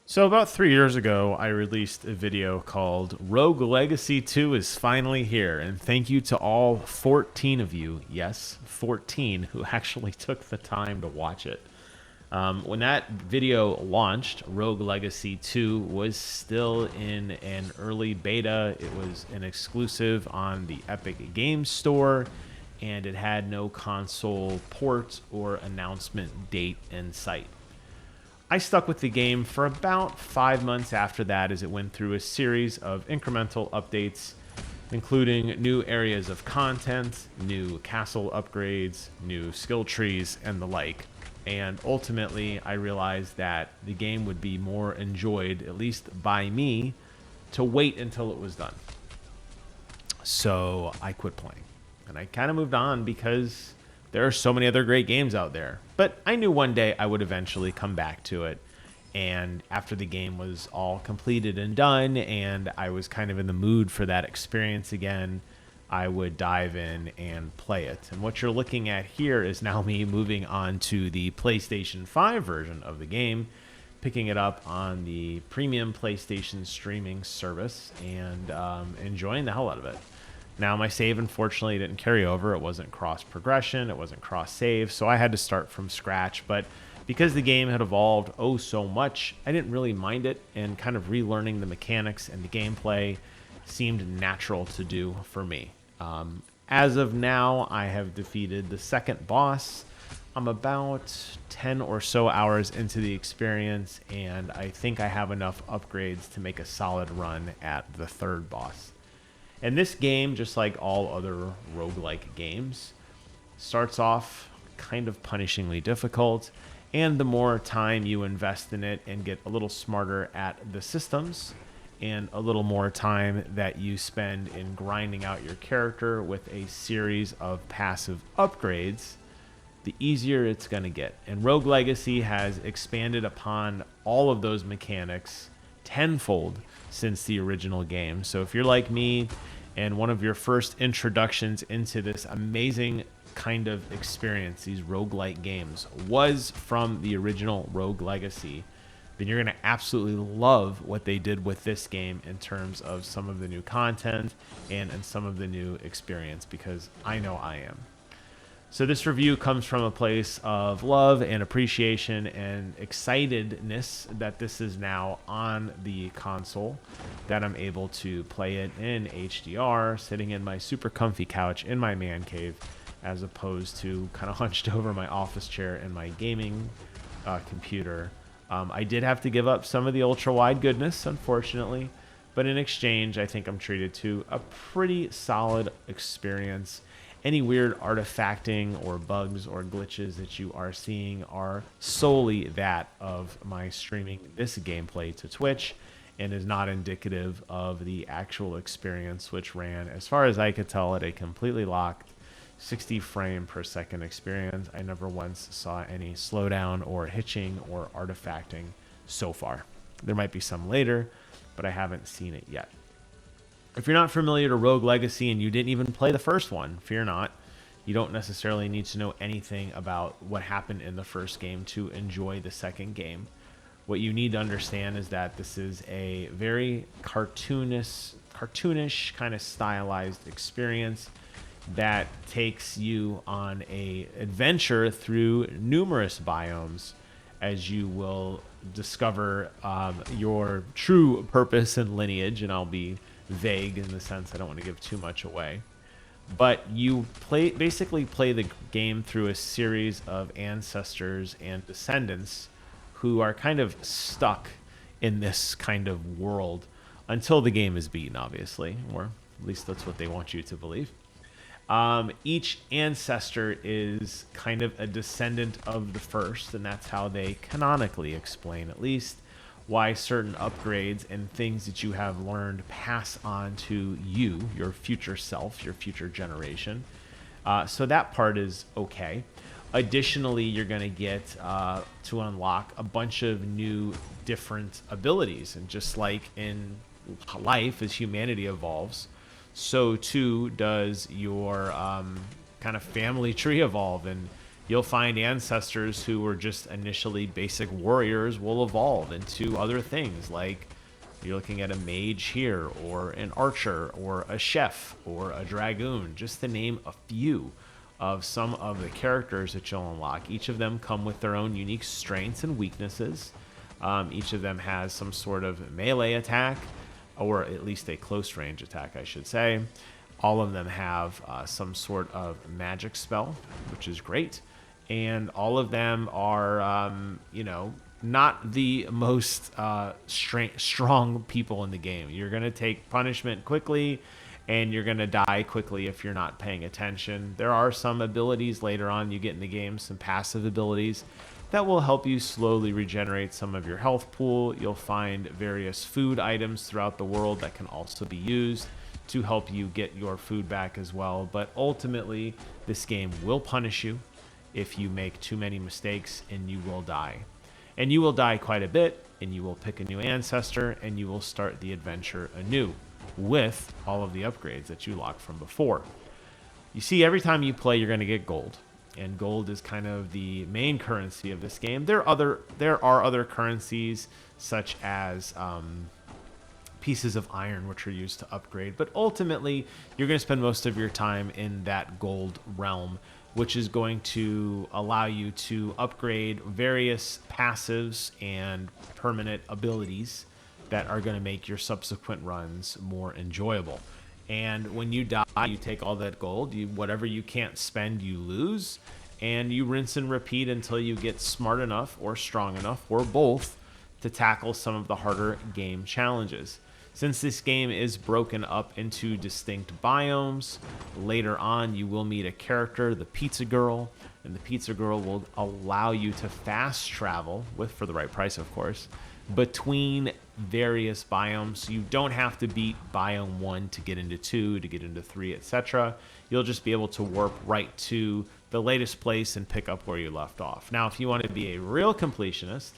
So about 3 years ago, I released a video called Rogue Legacy 2 is finally here. And thank you to all 14 of you, yes, 14, who actually took the time to watch it. When that video launched, Rogue Legacy 2 was still in an early beta. It was an exclusive on the Epic Games Store, and it had no console port or announcement date in sight. I stuck with the game for about 5 months after that as it went through a series of incremental updates, including new areas of content, new castle upgrades, new skill trees, and the like. And ultimately, I realized that the game would be more enjoyed, at least by me, to wait until it was done. So I quit playing. And I kind of moved on because there are so many other great games out there. But I knew one day I would eventually come back to it. And after the game was all completed and done, and I was kind of in the mood for that experience again, I would dive in and play it. And what you're looking at here is now me moving on to the PlayStation 5 version of the game, picking it up on the premium PlayStation streaming service, and enjoying the hell out of it. Now, my save, unfortunately, didn't carry over. It wasn't cross progression, it wasn't cross save, so I had to start from scratch. But because the game had evolved oh so much, I didn't really mind it, and kind of relearning the mechanics and the gameplay seemed natural to do for me. As of now, I have defeated the second boss. I'm about 10 or so hours into the experience, and I think I have enough upgrades to make a solid run at the third boss. And this game, just like all other roguelike games, starts off kind of punishingly difficult, and the more time you invest in it and get a little smarter at the systems, and a little more time that you spend in grinding out your character with a series of passive upgrades, the easier it's going to get. And Rogue Legacy has expanded upon all of those mechanics tenfold since the original game. So if you're like me and one of your first introductions into this amazing kind of experience, these roguelike games, was from the original Rogue Legacy, then you're going to absolutely love what they did with this game in terms of some of the new content and some of the new experience, because I know I am. So this review comes from a place of love and appreciation and excitedness that this is now on the console, that I'm able to play it in HDR, sitting in my super comfy couch in my man cave, as opposed to kind of hunched over my office chair in my gaming computer. I did have to give up some of the ultra-wide goodness, unfortunately, but in exchange, I think I'm treated to a pretty solid experience. Any weird artifacting or bugs or glitches that you are seeing are solely that of my streaming this gameplay to Twitch, and is not indicative of the actual experience, which ran, as far as I could tell, at a completely locked 60 frame per second experience. I never once saw any slowdown or hitching or artifacting so far. There might be some later, but I haven't seen it yet. If you're not familiar to Rogue Legacy and you didn't even play the first one, fear not. You don't necessarily need to know anything about what happened in the first game to enjoy the second game. What you need to understand is that this is a very cartoonish kind of stylized experience that takes you on a adventure through numerous biomes, as you will discover your true purpose and lineage. And I'll be vague in the sense I don't want to give too much away. But you basically play the game through a series of ancestors and descendants who are kind of stuck in this kind of world until the game is beaten, obviously, or at least that's what they want you to believe. Each ancestor is kind of a descendant of the first, and that's how they canonically explain, at least, why certain upgrades and things that you have learned pass on to you, your future self, your future generation. So that part is okay. Additionally, you're going to get to unlock a bunch of new different abilities. And just like in life, as humanity evolves, so too does your kind of family tree evolve. And You'll find ancestors who were just initially basic warriors will evolve into other things, like you're looking at a mage here, or an archer, or a chef, or a dragoon, just to name a few of some of the characters that you'll unlock. Each of them come with their own unique strengths and weaknesses. Each of them has some sort of melee attack, or at least a close range attack, I should say. All of them have some sort of magic spell, which is great. And all of them are, not the most strong people in the game. You're going to take punishment quickly, and you're going to die quickly if you're not paying attention. There are some abilities later on you get in the game, some passive abilities that will help you slowly regenerate some of your health pool. You'll find various food items throughout the world that can also be used to help you get your food back as well. But ultimately, this game will punish you if you make too many mistakes, and you will die. And you will die quite a bit, and you will pick a new ancestor, and you will start the adventure anew with all of the upgrades that you locked from before. You see, every time you play, you're going to get gold. And gold is kind of the main currency of this game. There are other currencies, such as pieces of iron, which are used to upgrade. But ultimately, you're going to spend most of your time in that gold realm, which is going to allow you to upgrade various passives and permanent abilities that are going to make your subsequent runs more enjoyable. And when you die, you take all that gold. Whatever you can't spend, you lose. And you rinse and repeat until you get smart enough or strong enough, or both, to tackle some of the harder game challenges. Since this game is broken up into distinct biomes, later on you will meet a character, the Pizza Girl, and the Pizza Girl will allow you to fast travel, for the right price of course, between various biomes. You don't have to beat biome 1 to get into 2, to get into 3, etc. You'll just be able to warp right to the latest place and pick up where you left off. Now, if you want to be a real completionist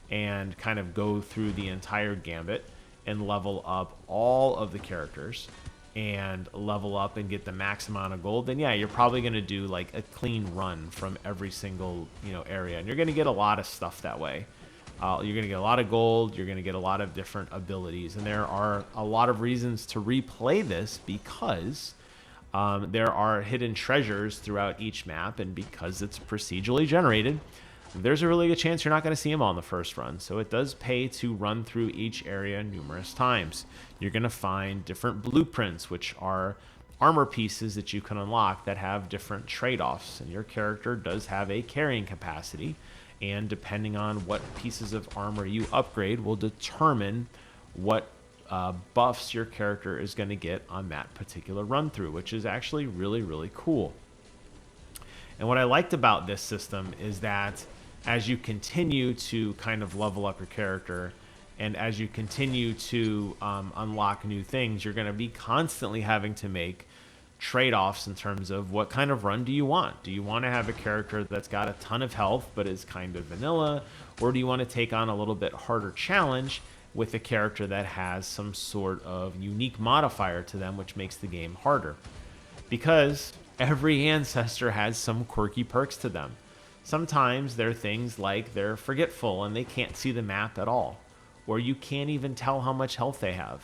and kind of go through the entire gambit and level up all of the characters and level up and get the max amount of gold, then yeah, you're probably going to do like a clean run from every single area, and you're going to get a lot of stuff that way. You're going to get a lot of gold, you're going to get a lot of different abilities, and there are a lot of reasons to replay this because there are hidden treasures throughout each map, and because it's procedurally generated, there's a really good chance you're not going to see them all in the first run. So it does pay to run through each area numerous times. You're going to find different blueprints, which are armor pieces that you can unlock that have different trade-offs. And your character does have a carrying capacity. And depending on what pieces of armor you upgrade will determine what buffs your character is going to get on that particular run-through, which is actually really, really cool. And what I liked about this system is that as you continue to kind of level up your character, and as you continue to unlock new things, you're going to be constantly having to make trade-offs in terms of what kind of run do you want. Do you want to have a character that's got a ton of health but is kind of vanilla, or do you want to take on a little bit harder challenge with a character that has some sort of unique modifier to them, which makes the game harder? Because every ancestor has some quirky perks to them. Sometimes they're things like they're forgetful and they can't see the map at all, or you can't even tell how much health they have,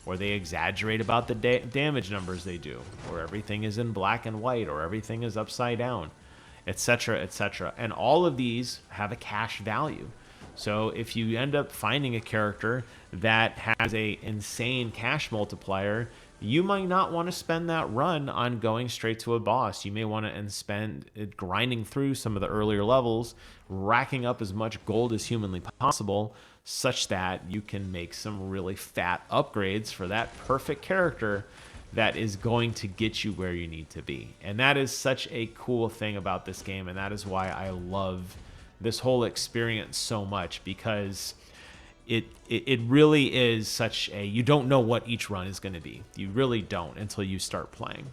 or they exaggerate about the damage numbers they do, or everything is in black and white, or everything is upside down, etc., etc. And all of these have a cash value. So if you end up finding a character that has a insane cash multiplier, you might not want to spend that run on going straight to a boss. You may want to spend it grinding through some of the earlier levels, racking up as much gold as humanly possible, such that you can make some really fat upgrades for that perfect character that is going to get you where you need to be. And that is such a cool thing about this game, and that is why I love this whole experience so much, because it really is such a, you don't know what each run is going to be. You really don't until you start playing.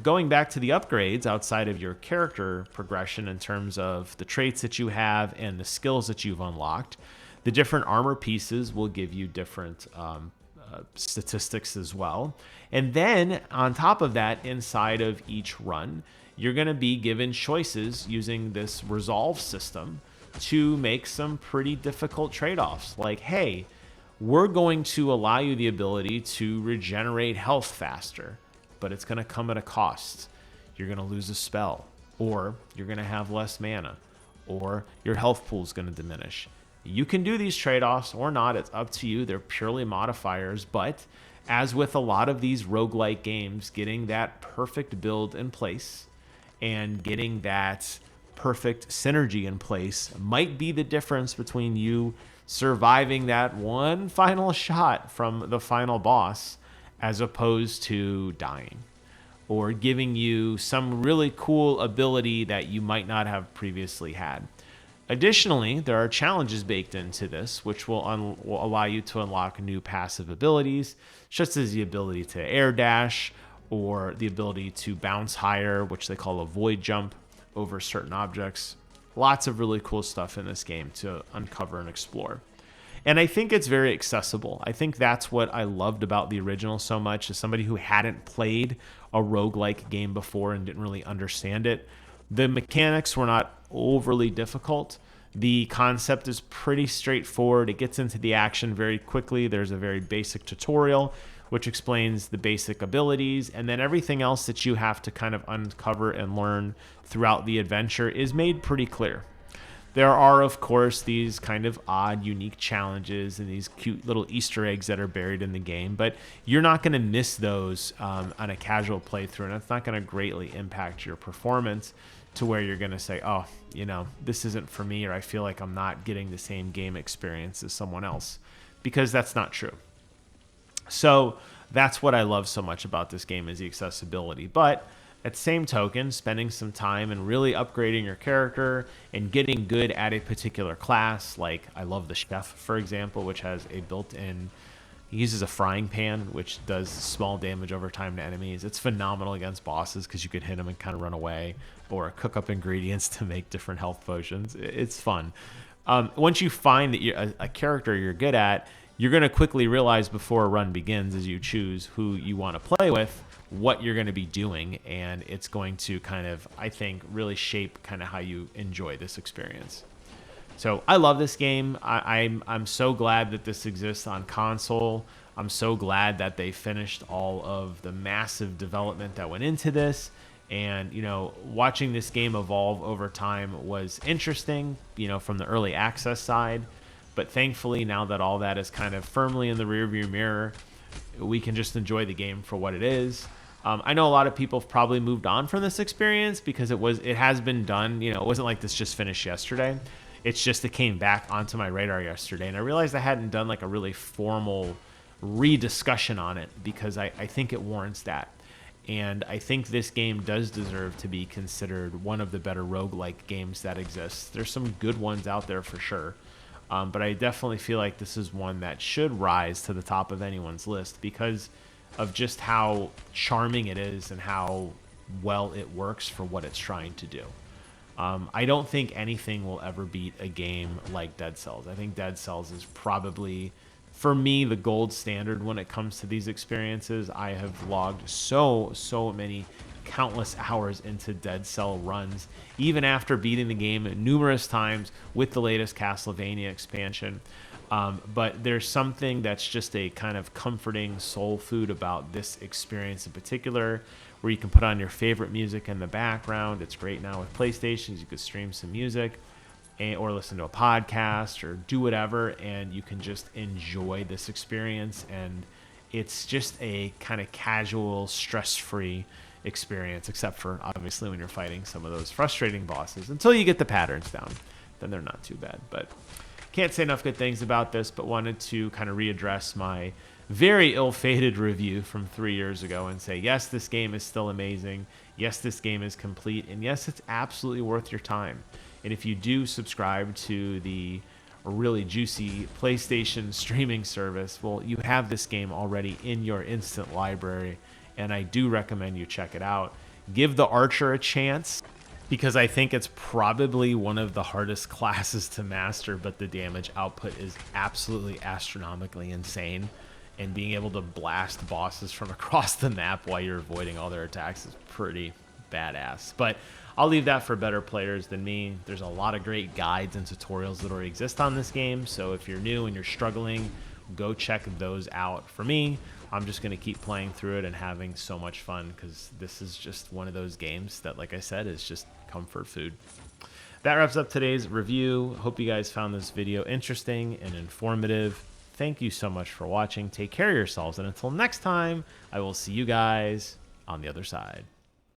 Going back to the upgrades outside of your character progression in terms of the traits that you have and the skills that you've unlocked, the different armor pieces will give you different statistics as well. And then on top of that, inside of each run, you're going to be given choices using this resolve system to make some pretty difficult trade-offs. Like, hey, we're going to allow you the ability to regenerate health faster, but it's going to come at a cost. You're going to lose a spell, or you're going to have less mana, or your health pool is going to diminish. You can do these trade-offs or not. It's up to you. They're purely modifiers, but as with a lot of these roguelike games, getting that perfect build in place and getting that perfect synergy in place might be the difference between you surviving that one final shot from the final boss as opposed to dying, or giving you some really cool ability that you might not have previously had. Additionally, there are challenges baked into this, which will allow you to unlock new passive abilities, such as the ability to air dash or the ability to bounce higher, which they call a void jump over certain objects. Lots of really cool stuff in this game to uncover and explore. And I think it's very accessible. I think that's what I loved about the original so much. As somebody who hadn't played a roguelike game before and didn't really understand it, the mechanics were not overly difficult. The concept is pretty straightforward. It gets into the action very quickly. There's a very basic tutorial which explains the basic abilities, and then everything else that you have to kind of uncover and learn throughout the adventure is made pretty clear. There are, of course, these kind of odd, unique challenges and these cute little Easter eggs that are buried in the game, but you're not going to miss those on a casual playthrough, and it's not going to greatly impact your performance to where you're going to say, oh, this isn't for me, or I feel like I'm not getting the same game experience as someone else, because that's not true. So that's what I love so much about this game, is the accessibility. But at the same token, spending some time and really upgrading your character and getting good at a particular class, like I love the chef, for example, which has a built-in, he uses a frying pan, which does small damage over time to enemies. It's phenomenal against bosses because you could hit them and kind of run away, or cook up ingredients to make different health potions. It's fun. Once you find that you're a character you're good at, you're going to quickly realize before a run begins, as you choose who you want to play with, what you're going to be doing, and it's going to kind of, I think, really shape kind of how you enjoy this experience. So I love this game. I'm so glad that this exists on console. I'm so glad that they finished all of the massive development that went into this. And, watching this game evolve over time was interesting, from the early access side. But thankfully, now that all that is kind of firmly in the rearview mirror, we can just enjoy the game for what it is. I know a lot of people have probably moved on from this experience because it has been done. It wasn't like this just finished yesterday. It's just it came back onto my radar yesterday, and I realized I hadn't done like a really formal rediscussion on it because I think it warrants that. And I think this game does deserve to be considered one of the better roguelike games that exists. There's some good ones out there for sure. But I definitely feel like this is one that should rise to the top of anyone's list because of just how charming it is and how well it works for what it's trying to do. I don't think anything will ever beat a game like Dead Cells. I think Dead Cells is probably, for me, the gold standard when it comes to these experiences. I have logged so many countless hours into Dead Cell runs, even after beating the game numerous times with the latest Castlevania expansion. But there's something that's just a kind of comforting soul food about this experience in particular, where you can put on your favorite music in the background. It's great now with PlayStations. You could stream some music or listen to a podcast or do whatever, and you can just enjoy this experience. And it's just a kind of casual, stress-free experience, except for obviously when you're fighting some of those frustrating bosses until you get the patterns down. Then they're not too bad. But can't say enough good things about this, but wanted to kind of readdress my very ill-fated review from 3 years ago and say, yes, this game is still amazing. Yes, this game is complete. And yes, it's absolutely worth your time. And if you do subscribe to the really juicy PlayStation streaming service, well, you have this game already in your instant library, and I do recommend you check it out. Give the Archer a chance, because I think it's probably one of the hardest classes to master, but the damage output is absolutely astronomically insane, and being able to blast bosses from across the map while you're avoiding all their attacks is pretty badass. But I'll leave that for better players than me. There's a lot of great guides and tutorials that already exist on this game, so if you're new and you're struggling, go check those out. For me, I'm just going to keep playing through it and having so much fun because this is just one of those games that, like I said, is just comfort food. That wraps up today's review. Hope you guys found this video interesting and informative. Thank you so much for watching. Take care of yourselves, and until next time, I will see you guys on the other side.